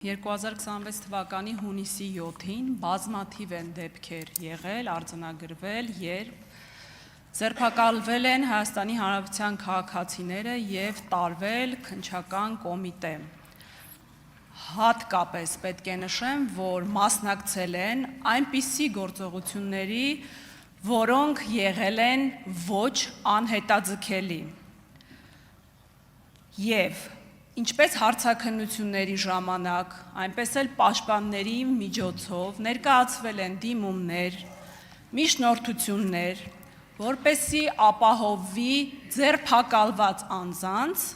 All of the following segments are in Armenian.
2026 թվականի հունիսի 7-ին բազմաթիվ են դեպքեր եղել, արձանագրվել, երբ ձերբակալվել են Հայաստանի Հանրապետության քաղաքացիները եւ տարվել քննչական կոմիտե։ Հատկապես պետք է նշեմ, որ մասնակցել են այնպիսի գործողությունների, որոնք եղել են ոչ անհետաձգելի եւ ինչպես հարցաքննությունների ժամանակ, այնպես էլ պաշտպանների միջոցով ներկայացվել են դիմումներ, միջնորդություններ, որպեսզի ապահովվի ձերբակալված անձանց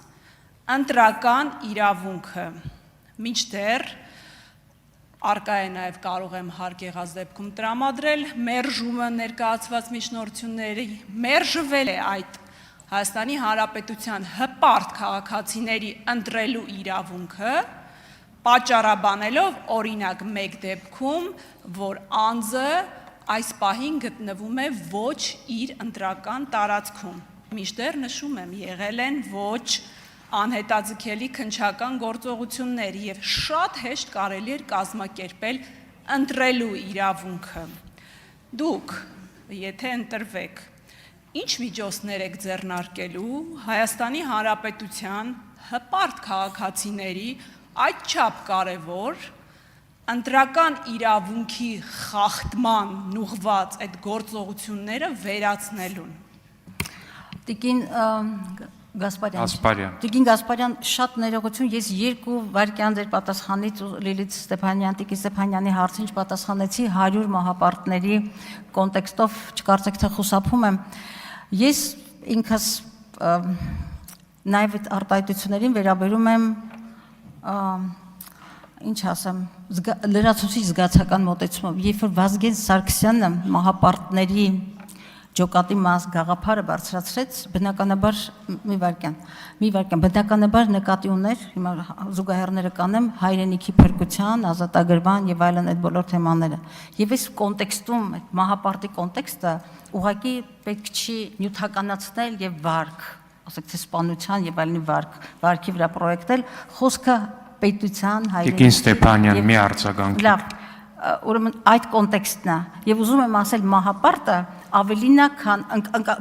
ընտրական իրավունքը, մինչդեռ արկա է նաև կարող եմ հարկ եղած դեպքում տրամադրել, մերժումը ներկայացված միջնորդությունների, մերժվել է այդ Հայաստանի Հանրապետության հպարտ քաղաքացիների ընտրելու իրավունքը, պատճառաբանելով օրինակ մեկ դեպքում, որ անձը այս պահին գտնվում է ոչ իր ընտրական տարածքում, մինչդեռ նշում եմ, եղել են ոչ անհետաձգելի քննչական գործողություններ եւ շատ հեշտ կարելի էր կազմակերպել ընտրելու իրավունքը։ Դուք, եթե ընտրվեք, ինչ միջոցներ եք ձեռնարկելու Հայաստանի Հանրապետության հպարտ քաղաքացիների այդչափ կարևոր ընտրական իրավունքի խախտման ուղղված այդ գործողությունները վերացնելուն։ Տիկին Գասպարյան, շատ ներողություն, ես 2 վայրկյան ձեր պատասխանից ու Լիլիթ Ստեփանյան, Տիկին Ստեփանյանի հարցին չպատասխանեցի 100 մահապարտների կոնտեքստով չկարծեք թե խուսափում եմ։ Ես ինքս նաև այդ արտահայտություններին վերաբերում եմ ինչ ասեմ, լրացուցիչ զգացական մոտեցումով, երբ որ Վազգեն Սարգսյանը մահապարտների ջոկատի մաս գաղափարը բարձրացրեց, բնականաբար մի վայրկյան, բնականաբար նկատի ուներ, հիմա զուգահեռները կանեմ, հայրենիքի փրկության, ազատագրման եւ այլն այդ բոլոր թեմաները։ Եվ այս կոնտեքստում, այդ մահապարտի կոնտեքստը ուղղակի պետք չի նյութականացնել եւ վարք, ասենք թե սպանության եւ այլնի վարքի վրա պրոյեկտել, խոսքը պետության հայրենիքի։ Տիկին Ստեփանյան, մի արձագանք։ Լավ, ուրեմն այդ կոնտեքստն է եւ ուզում եմ ասել մահապարտը ավելին է, քան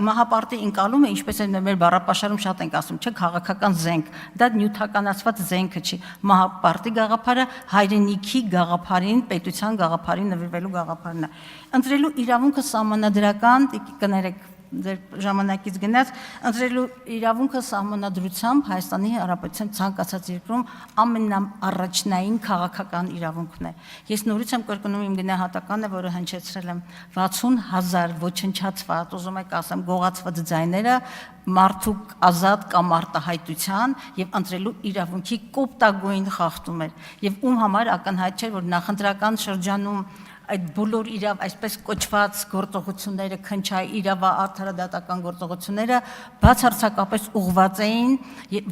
մահապարտի ընկալումը, ինչպես են մեր բառապաշարում շատ ենք ասում, չէ, քաղաքական զենք, դա նյութականացված զենքը չի, մահապարտի գաղափարը հայրենիքի գաղափարին, պետության գաղափարին նվիրվելու գաղափարն է։ Ընտրելու իրավունքը սահմանադրական, կներեք ձեր ժամանակից գնաց, ընտրելու իրավունքը սահմանադրությամբ Հայաստանի Հանրապետության ցանկացած երկրում ամենաառաջնային քաղաքական իրավունքն է։ Ես նորից եմ կրկնում իմ գնահատականը, որը հնչեցրել եմ 60,000 ոչնչացված, ուզում եք ասեմ, գողացված ձայները մարդու ազատ կամ արտահայտության եւ ընտրելու իրավունքի կոպտագույն խախտում էր։ Եվ ում համար ակնհայտ չէր, որ նախընտրական շրջանում այդ բոլոր այսպես կոչված գործողությունները, արդարադատական գործողությունները բացարձակապես ուղղված էին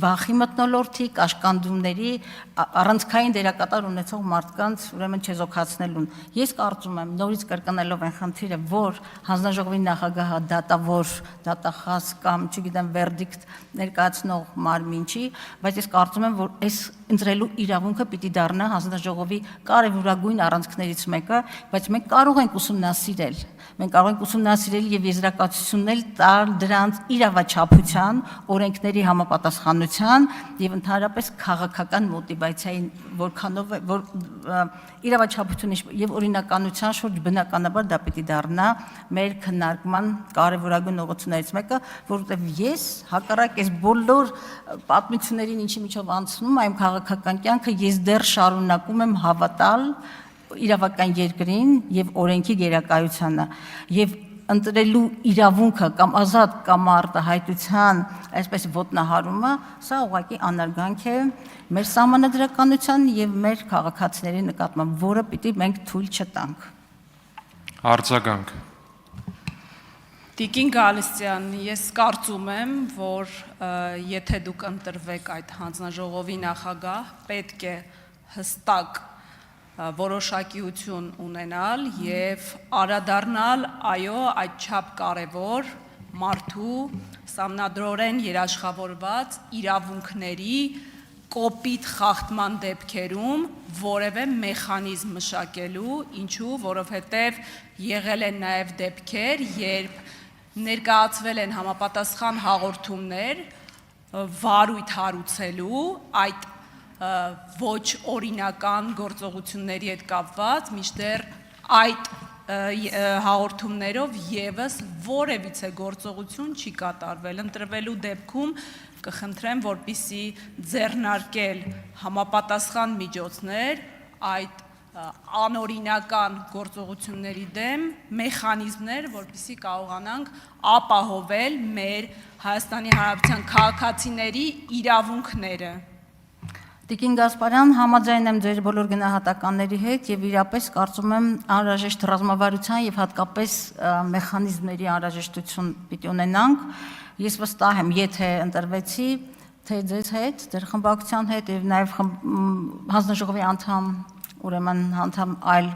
վախի մթնոլորտի, կաշկանդումների, առանցքային դերակատար ունեցող մարդկանց ուրեմն չեզոքացնելուն։ Ես կարծում եմ, նորից կրկնելով այն խնդիրը, որ հանձնաժողովի նախագահը դատավոր, դատախազ կամ, չգիտեմ, վերդիկտ ներկայացնող մարմին չի, բայց ես կարծում եմ, որ այս ընտրելու իրավունքը պիտի դառնա հանձնաժողովի կարևորագույն առանցքներից մեկը, բայց մենք կարող ենք ուսումնասիրել եւ եզրակացություններ տալ դրանց իրավաչափության, օրենքների համապատասխանության եւ ընդհանրապես քաղաքական մոտիվացիային, որքանով որ իրավաչափությունը եւ օրինականության շուրջ բնականաբար դա պիտի դառնա մեր քննարկման կարևորագույն ուղղություններից մեկը, որովհետեւ ես հակառակ այս բոլոր պատմություններին ինչի միջով անցնում եմ քաղաքական կյանքը, ես դեռ շարունակում եմ հավատալ իրավական երկրին եւ օրենքի գերակայությանը եւ ընտրելու իրավունքը կամ ազատ կամ արտահայտության այսպես ոտնահարումը, սա ուղղակի անարգանք է մեր սահմանադրականության եւ մեր քաղաքացիների նկատմամբ, որը պիտի մենք թույլ չտանք։ Արձագանք։ Տիկին Գալստյան, ես կարծում եմ, որ եթե դուք ընտրվեք այդ հանձնաժողովի նախագահ, պետք է հստակ որոշակիություն ունենալ եւ անդրադառնալ այո այդչափ կարևոր մարդու սահմանադրորեն երաշխավորված իրավունքների կոպիտ խախտման դեպքերում որևէ մեխանիզմ մշակելու, ինչու, որովհետև եղել են նաև դեպքեր, երբ ներկայացվել են համապատասխան հաղորդումներ վարույթ հարուցելու այդ ոչ օրինական գործողությունների հետ կապված, մինչդեռ այդ հաղորդումներով եւս որևիցե գործողություն չի կատարվել։ Ընտրվելու դեպքում կխնդրեմ, որպեսզի ձեռնարկել համապատասխան միջոցներ այդ անօրինական գործողությունների դեմ մեխանիզմներ, որպեսզի կարողանանք ապահովել մեր Հայաստանի Հանրապետության քաղաքացիների իրավունքները։ Տիկին Գասպարյան, համաձայն եմ ձեր բոլոր գնահատականների հետ եւ իրապես կարծում եմ անհրաժեշտ ռազմավարության եւ հատկապես մեխանիզմների անհրաժեշտություն պիտի ունենանք։ Ես վստահ եմ, եթե ընտրվեցի, թե ձեզ հետ, ձեր խմբակցության հետ եւ նաեւ հանձնաժողովի անդամ, ուրեմն անդամ այլ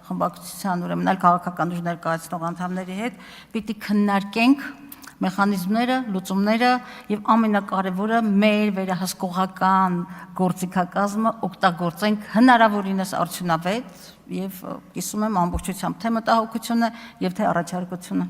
խմբակցության, ուրեմն այլ քաղաքական ուժ ներկայացնող անդամների հետ պիտի քննարկենք մեխանիզմները, լուծումները եւ ամենակարևորը մեր վերահսկողական գործիքակազմը օգտագործենք հնարավորինս արդյունավետ եւ կիսում եմ ամբողջությամբ թե մտահոգությունը եւ թե առաջարկությունը։